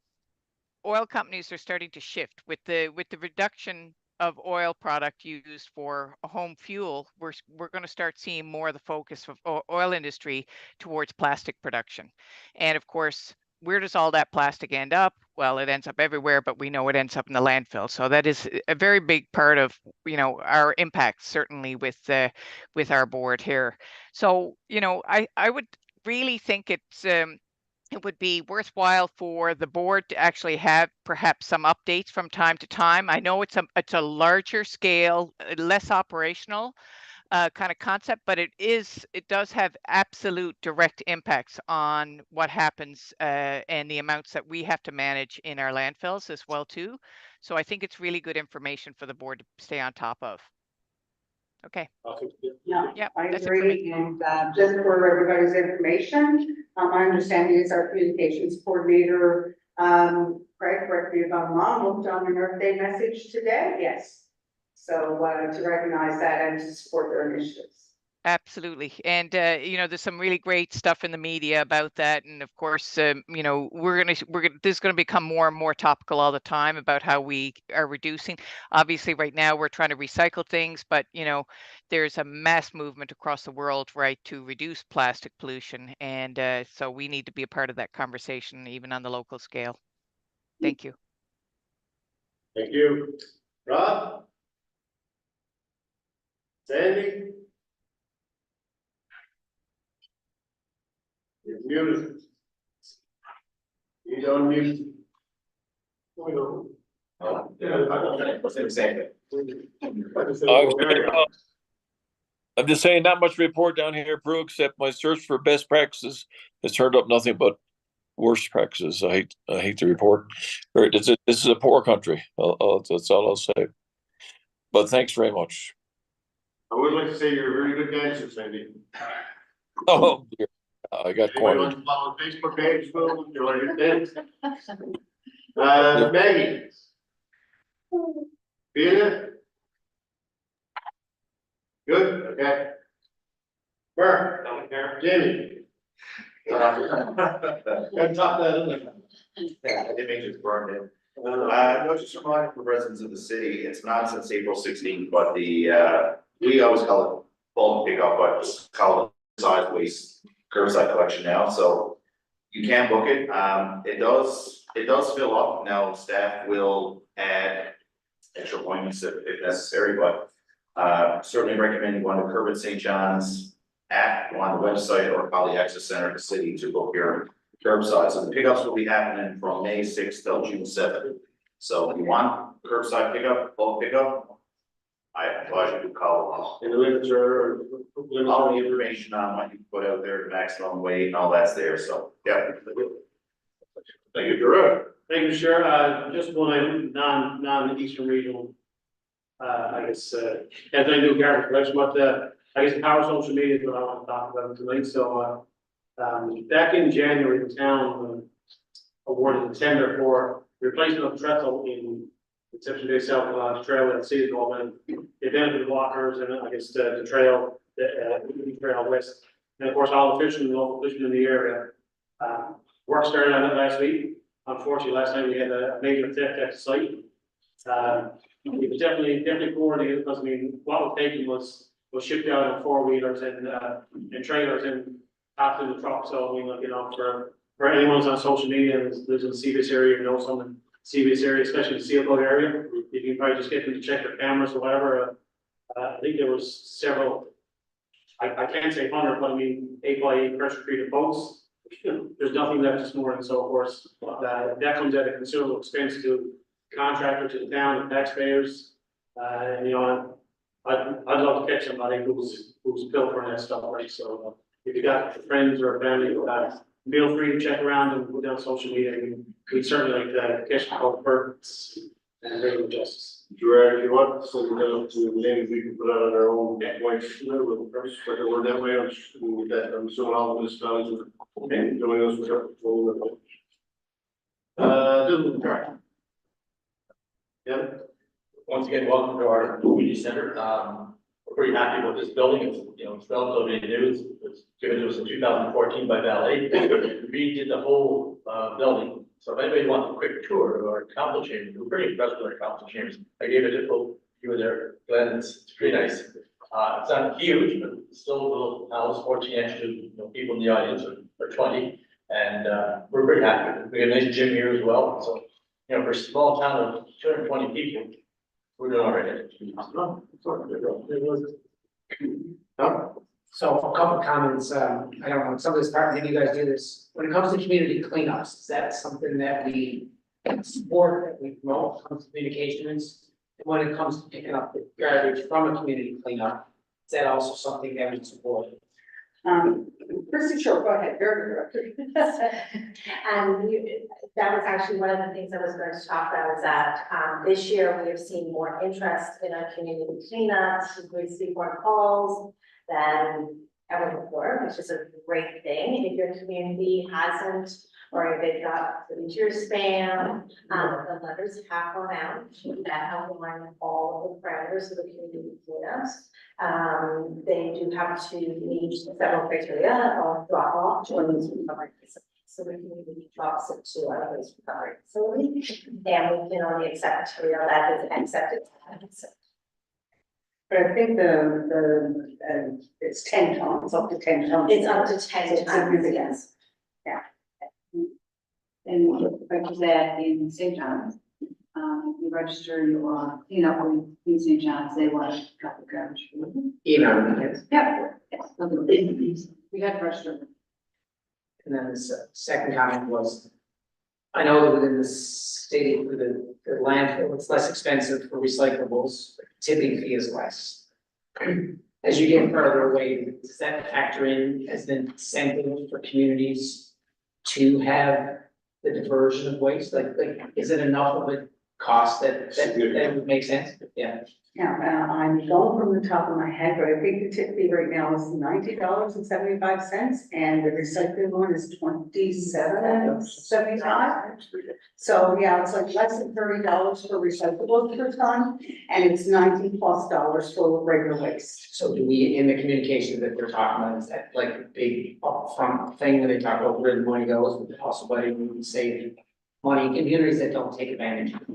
[SPEAKER 14] oil companies are starting to shift with the reduction of oil product used for home fuel. We're going to start seeing more of the focus of oil industry towards plastic production. And of course, where does all that plastic end up? Well, it ends up everywhere, but we know it ends up in the landfill. So that is a very big part of our impact, certainly with our board here. So I would really think it would be worthwhile for the board to actually have perhaps some updates from time to time. I know it's a larger scale, less operational kind of concept, but it does have absolute direct impacts on what happens and the amounts that we have to manage in our landfills as well too. So I think it's really good information for the board to stay on top of. Okay.
[SPEAKER 6] Yeah,
[SPEAKER 14] Yep,
[SPEAKER 6] I
[SPEAKER 14] that's it for me.
[SPEAKER 6] agree. And just for everybody's information, my understanding is our communications coordinator, Craig, correct me if I'm wrong, looked on an Earth Day message today. Yes. So to recognize that and to support their initiatives.
[SPEAKER 14] Absolutely. And, there's some really great stuff in the media about that. And of course, this is going to become more and more topical all the time about how we are reducing. Obviously, right now we're trying to recycle things, but, there's a mass movement across the world, right, to reduce plastic pollution. And so we need to be a part of that conversation, even on the local scale. Thank you.
[SPEAKER 3] Thank you. Rod? Sandy? You're muted. You don't mute.
[SPEAKER 1] Oh, yeah, I was gonna say
[SPEAKER 4] I'm just saying, not much to report down here, Brew, except my search for best practices has turned up nothing but worst practices. I hate to report. This is a poor country. That's all I'll say. But thanks very much.
[SPEAKER 3] I would like to say you're a very good dancer, Sandy.
[SPEAKER 4] Oh, dear. I got
[SPEAKER 3] Anybody
[SPEAKER 4] cornered.
[SPEAKER 3] want to follow the Facebook page, Phil? You want to dance? Maggie? Feel it? Good, okay. Burr? Jamie? Got top that, isn't it?
[SPEAKER 1] Yeah, I did make it burned in. No, just a reminder for residents of the city, it's not since April 16th, but we always call it bulk pickup, but it's called size waste curbside collection now, so you can book it. It does fill up. Now, staff will add extra appointments if necessary, but certainly recommend you go on to Curb at St. John's app, go on the website, or call the Access Center of the city to book your curbside. So the pickups will be happening from May 6th till June 7th. So if you want curbside pickup, bulk pickup, I advise you to call.
[SPEAKER 3] In the literature, or
[SPEAKER 1] All the information on what you put out there, the maximum weight and all that's there, so, yeah.
[SPEAKER 3] thank you, Drew.
[SPEAKER 10] Thank you, Chair. Just one item, non-Eastern regional. I guess, as I do garbage collection, but, I guess the power social media is what I want to talk about tonight. So, back in January, the town awarded a tender for replacement of trestle in Conception Bay South Trail at City Development. It benefited walkers and I guess the trail, the trail west. And of course, all the fishermen, local fishermen in the area. Work started on it last week. Unfortunately, last time we had a major theft at the site. It was definitely coordinated because I mean, what was taken was shipped out on 4-wheelers and trailers and after the truck. So I mean, like, for anyone who's on social media and lives in the Sea area, know someone serious area, especially the sailboat area. You can probably just get them to check their cameras or whatever. I think there was several, I can't say 100, but I mean, 8x8 pressure treated boats. There's nothing left to more and so forth. That comes at a considerable expense to the contractor, to the town, the taxpayers. You know, I'd love to catch somebody who's pilfering that stuff, right? So if you got friends or family, feel free to check around and put down social media. We'd certainly like to catch the culprits and bring them justice.
[SPEAKER 3] Gerard, if you want, send it down to maybe we can put out on our own voice, we'll spread the word that way. I'm assuming all the municipalities are doing this with yeah.
[SPEAKER 15] Once again, welcome to our community center. We're pretty happy with this building. It's, you know, it's relatively new. It's given to us in 2014 by Valley. We redid the whole building. So if anybody wants a quick tour of our council chambers, we're pretty impressed with our council chambers. I gave it a little, you were there, Glenn. It's pretty nice. It's not huge, but it's still a little house, 14 extra, you know, people in the audience or 20. And we're pretty happy. We have a nice gym here as well. So, you know, for a small town of 220 people, we're doing all right.
[SPEAKER 16] So a couple of comments, I don't know, some of this part, maybe you guys do this, when it comes to community cleanups, is that something that we support, that we promote, when it comes to communications? And when it comes to picking up the garbage from a community cleanup, is that also something that we support?
[SPEAKER 6] Chrissy, sure, go ahead, very director.
[SPEAKER 7] That was actually one of the things I was going to talk about, is that this year we have seen more interest in our community cleanups. We receive more calls than ever before, which is a great thing. If your community hasn't, or if they've got into your spam, the letters have gone out that outline all of the parameters of the community cleanups. They do have to meet several criteria of drop off to a waste recovery facility. So the community drops it to a waste recovery facility, and we can only accept material that is accepted.
[SPEAKER 6] But I think it's 10 tons, up to 10 tons.
[SPEAKER 7] It's up to 10 tons, yes.
[SPEAKER 6] Yeah.
[SPEAKER 2] And like you said, in St. John's, you register your, you know, in St. John's, they want a couple of garbage.
[SPEAKER 16] Even on weekends.
[SPEAKER 2] Yeah. We had to register.
[SPEAKER 16] And then the second comment was, I know that within the state, with the landfill, it's less expensive for recyclables, but the tipping fee is less. As you get further away, does that factor in as an incentive for communities to have the diversion of waste? Like, is it enough of a cost that would make sense? Yeah.
[SPEAKER 6] Now, I'm going from the top of my head, but I think the tip fee right now is $90.75, and the recycling one is $27.75. So, yeah, it's like less than $30 for recyclables per ton, and it's $90+ for regular waste.
[SPEAKER 16] So do we, in the communication that they're talking about, is that like a big upfront thing when they talk about where the money goes, with the possibility we can save money in communities that don't take advantage of it?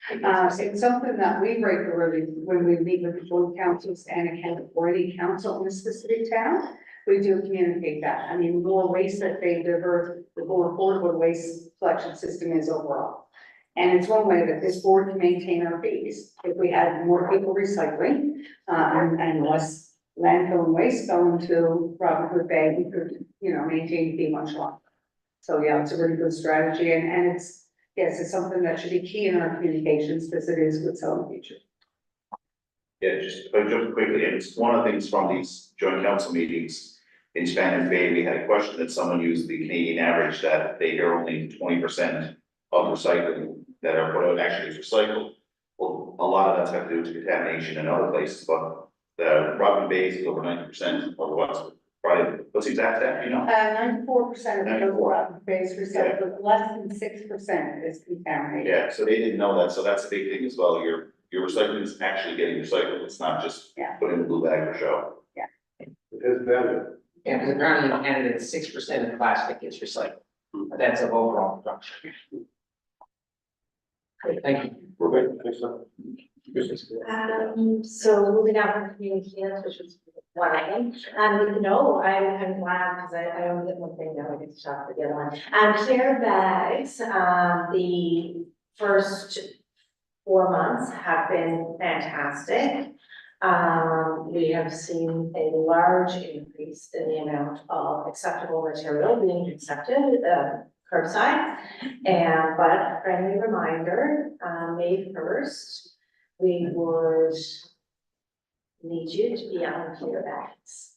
[SPEAKER 6] It's something that we regularly, when we meet with the joint councils and accountability council in a specific town, we do communicate that. I mean, the more waste that they divert, the more affordable waste collection system is overall. And it's one way that this board can maintain our fees. If we had more people recycling, and less landfill and waste going to Robin Hood Bay, we could, you know, maintain the fee much longer. So, yeah, it's a really good strategy, and it's, yes, it's something that should be key in our communications, because it is with some future.
[SPEAKER 1] Yeah, just if I jump quickly, and it's one of the things from these joint council meetings in Spanish Bay, we had a question that someone used the Canadian average that they are only 20% of recycling that are put out actually is recycled. Well, a lot of that's got to do with contamination in other places, but the Robin Bay is over 90% of what's probably, what's the exact stat, you know?
[SPEAKER 6] 94% of the Robin Bay's recycled, but less than 6% is contaminated.
[SPEAKER 1] Yeah, so they didn't know that, so that's a big thing as well, your recycling is actually getting recycled, it's not just put in the blue bag for show.
[SPEAKER 6] Yeah.
[SPEAKER 3] It is better.
[SPEAKER 16] Yeah, because apparently in Canada, 6% of plastic gets recycled. That's of overall production. Great, thank you.
[SPEAKER 3] We're good, thanks, sir.
[SPEAKER 7] So moving on from communications, which was one item, no, I'm glad, because I only get one thing now, I get to talk about the other one. Clear bags, the first 4 months have been fantastic. We have seen a large increase in the amount of acceptable material being accepted, curbside. And, but friendly reminder, May 1st, we would need you to be on clear bags.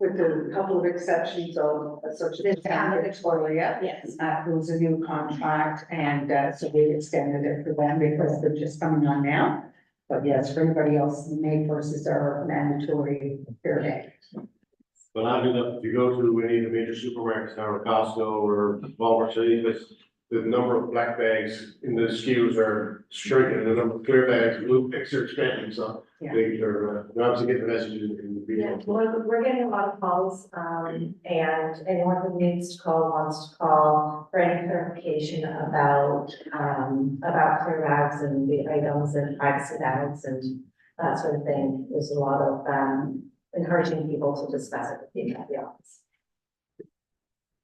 [SPEAKER 6] With a couple of exceptions of such as town Victoria.
[SPEAKER 7] Yes.
[SPEAKER 6] Who's a new contract, and so we extended it for them because they're just coming on now. But yes, for everybody else, May 1st is our mandatory fair day.
[SPEAKER 3] Well, I mean, if you go to any of the major supermarkets now, or Costco or Walmart, the number of black bags in the SKUs are shrinking, and the number of clear bags, blue bags are expanding, so
[SPEAKER 6] Yeah.
[SPEAKER 3] they're obviously getting the message in the
[SPEAKER 7] Yeah,
[SPEAKER 3] video.
[SPEAKER 7] we're getting a lot of calls, and anyone who needs to call, wants to call for any clarification about clear bags and the items and privacy bags and that sort of thing. There's a lot of, encouraging people to discuss it with you at the office.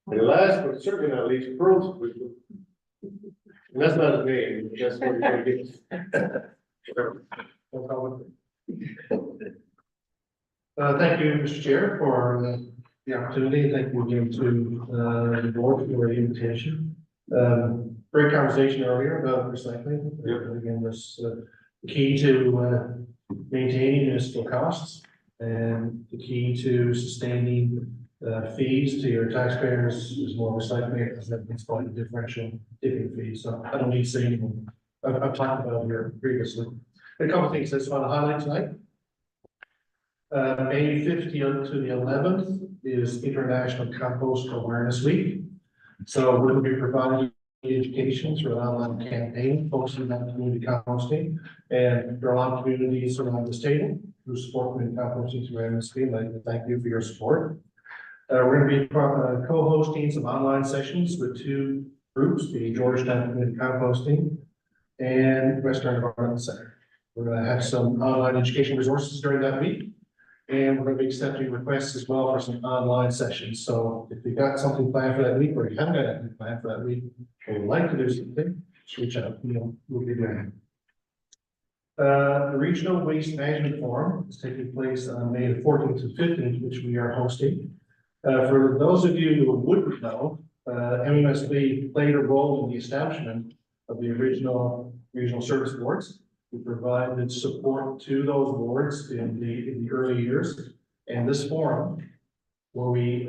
[SPEAKER 3] And last, but certainly not least, Pearl. And that's not a name, that's what you're gonna get. No comment. Thank you, Mr. Chair, for the opportunity. Thank you again to the board for the invitation. Great conversation earlier about recycling. Again, this key to maintaining municipal costs and the key to sustaining fees to your taxpayers is more recycling, because that's quite a differential tipping fee. So I don't need to say anymore. I've talked about it here previously. A couple of things I just want to highlight tonight. May 5th to the 11th is International Compost Awareness Week. So we'll be providing education through an online campaign focusing on community composting. And there are a lot of communities around this table who support community composting through MSP, and I thank you for your support. We're going to be co-hosting some online sessions with two groups, the Georgetown Community Composting and Western Environment Center. We're going to have some online education resources during that week. And we're going to be accepting requests as well for some online sessions. So if you've got something planned for that week, or you haven't got anything planned for that week, or would like to do something, just reach out, we'll be doing it. The Regional Waste Management Forum is taking place on May the 14th to 15th, which we are hosting. For those of you who wouldn't know, MMSB played a role in the establishment of the original regional service boards. We provided support to those boards in the early years, and this forum, where we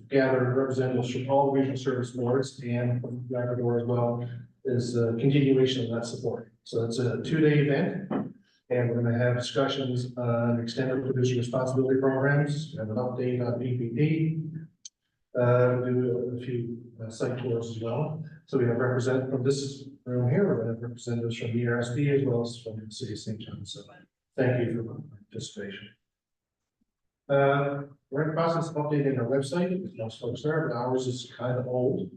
[SPEAKER 3] gather representatives from all the regional service boards and from Labrador as well, is a continuation of that support. So it's a 2-day event, and we're going to have discussions on extended producer responsibility programs, have an update on PPP, do a few site tours as well. So we have representatives from this room here, we're going to have representatives from the ERSB as well as from the city of St. John. So thank you for your participation. We're in the process of updating our website, with most folks there, but ours is kind of old.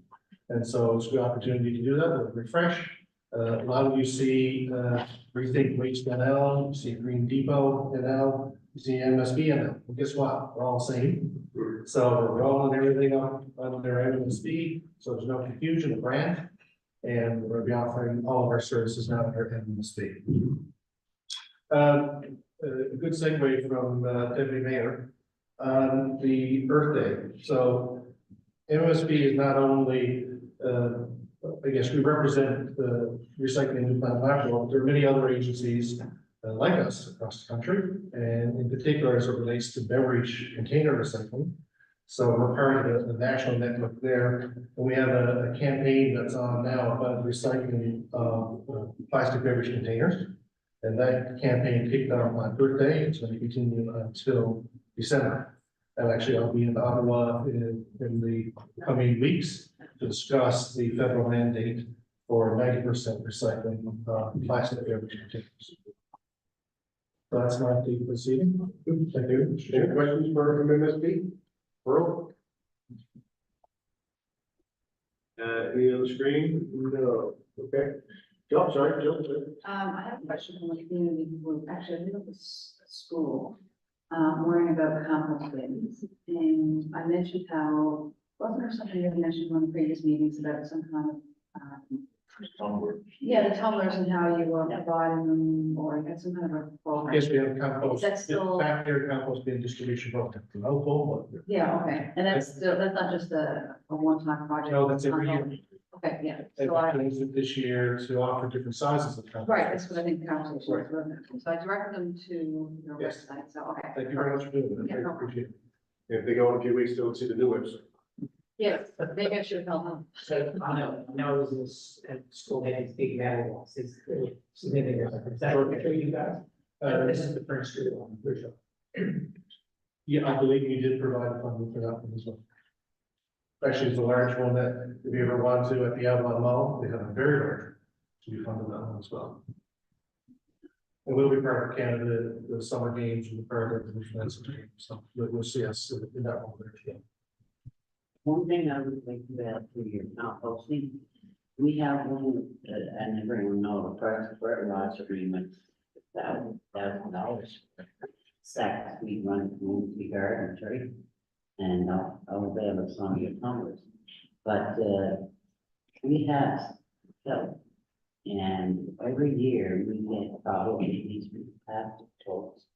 [SPEAKER 3] And so it's a good opportunity to do that, we'll refresh. A lot of you see Rethink Waste NL, you see Green Depot NL, you see MSB NL. Well, guess what? We're all the same. So we're rolling everything up under MSB, so there's no confusion of brand. And we're going to be offering all of our services now under MSB. A good segue from Deputy Mayor on the Earth Day. So MSB is not only, I guess we represent the recycling and plant Labrador, but there are many other agencies like us across the country, and in particular as it relates to beverage container recycling. So we're part of the national network there, and we have a campaign that's on now about recycling plastic beverage containers. And that campaign kicked off on Earth Day. It's going to continue until December. And actually, I'll be in Ottawa in the coming weeks to discuss the federal mandate for 90% recycling of plastic beverage containers. So that's not the proceeding. Thank you. Any questions for MSB? Pearl? Any on the screen? No. Okay. Joe, sorry, Joe.
[SPEAKER 2] I have a question from the community group. Actually, I think it was a school, worrying about compost bins. And I mentioned how Wasn't there something you had mentioned on the previous meetings about some kind of, yeah, the tumblers and how you were providing them, or you had some kind of a program?
[SPEAKER 3] Yes, we have compost.
[SPEAKER 2] Is that still-
[SPEAKER 3] Backyard compost being distribution program, local, but.
[SPEAKER 2] Yeah, okay, and that's still, that's not just a one-time project?
[SPEAKER 3] No, that's every year.
[SPEAKER 2] Okay, yeah,
[SPEAKER 3] They've
[SPEAKER 2] so I,
[SPEAKER 3] changed it this year to offer different sizes of compost.
[SPEAKER 2] right, that's what I think the conversation
[SPEAKER 3] Right.
[SPEAKER 2] was, wasn't it? So I directed them to your
[SPEAKER 3] Yes.
[SPEAKER 2] website, so, okay.
[SPEAKER 3] Thank you very much for doing it.
[SPEAKER 2] Yeah, no
[SPEAKER 3] I appreciate it. If they go in a few weeks, they'll see the new website.
[SPEAKER 2] Yes, maybe I should have held on.
[SPEAKER 16] So, I know this is at school, they have big metal ones, it's really significant, is that what you guys? This is the Prince Street one, for sure.
[SPEAKER 3] Yeah, I believe you did provide funding for that one as well. Actually, it's a large one that if you ever want to, at the Avalon Mall, they have a very large, so you funded that one as well. It will be part of Canada, the summer games and the part of the defense team, so we'll see us in that one there too.
[SPEAKER 9] One thing I would think about for your composting, we have one, and everyone know the price of fertilizer agreement, $1,000. Sacks we run community gardens, right? And I'll be able to some of your numbers. But, we have help. And every year we get probably these plastic totes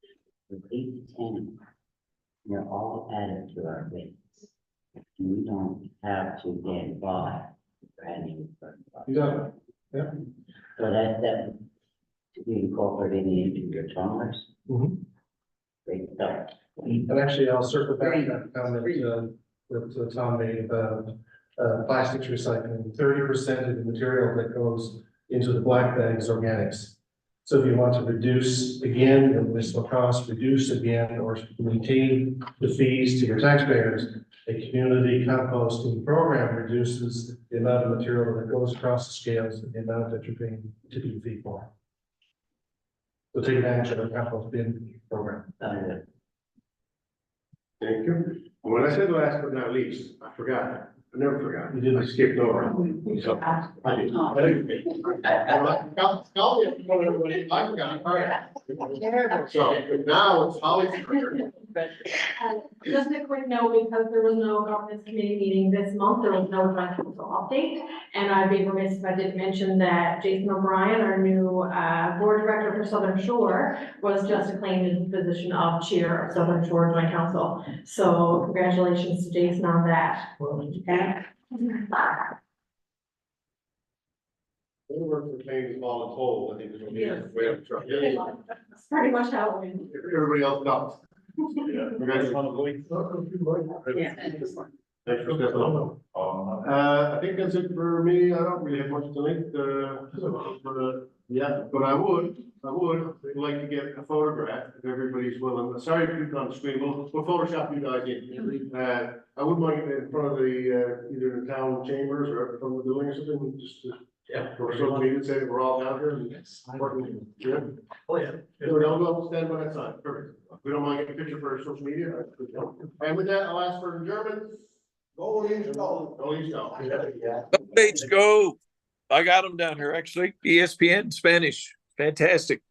[SPEAKER 9] with 8 to 10. They're all added to our bins. And we don't have to get by brand new fertilizer.
[SPEAKER 3] You got it, yeah.
[SPEAKER 9] So that to be incorporated into your tumblers.
[SPEAKER 3] Mhm.
[SPEAKER 9] Great stuff.
[SPEAKER 3] And actually, I'll circle back to that comment, that Tom made about, plastics recycling. 30% of the material that goes into the black bag is organics. So if you want to reduce again, the municipal cost, reduce again, or maintain the fees to your taxpayers, a community composting program reduces the amount of material that goes across the scales and the amount that you're paying tipping fee for. So take advantage of our compost bin program. Thank you. When I said last but not least, I forgot. I never forgot. You didn't. I skipped over. So, I did. I forgot. All right. So now it's Holly's turn.
[SPEAKER 17] Just a quick note, because there was no governance committee meeting this month, there was no joint council update. And I'd be remiss if I didn't mention that Jason O'Brien, our new board director for Southern Shore, was just acclaimed in the position of chair of Southern Shore Joint Council. So congratulations to Jason on that. Okay.
[SPEAKER 3] We work for James Ball and Toll, I think is what we have. We have trouble.
[SPEAKER 17] That's pretty much how it went.
[SPEAKER 3] Everybody else does.
[SPEAKER 17] Yeah.
[SPEAKER 3] Thanks for stepping up. I think that's it for me. I don't really have much to link, yeah, but I would like to get a photograph if everybody's willing. Sorry to keep it on the screen. We'll Photoshop you guys in. I would like it in front of the, either the town chambers or from the building or something, just to.
[SPEAKER 15] Yeah.
[SPEAKER 3] For social media, say we're all down here and working. Yeah.
[SPEAKER 15] Oh, yeah.
[SPEAKER 3] So we don't go up and stand by that side. Perfect. We don't mind getting a picture for social media. And with that, I'll ask for adjournment. Go Leafs, go. Go Leafs, go.
[SPEAKER 4] Let's go. I got them down here, actually. ESPN Spanish. Fantastic.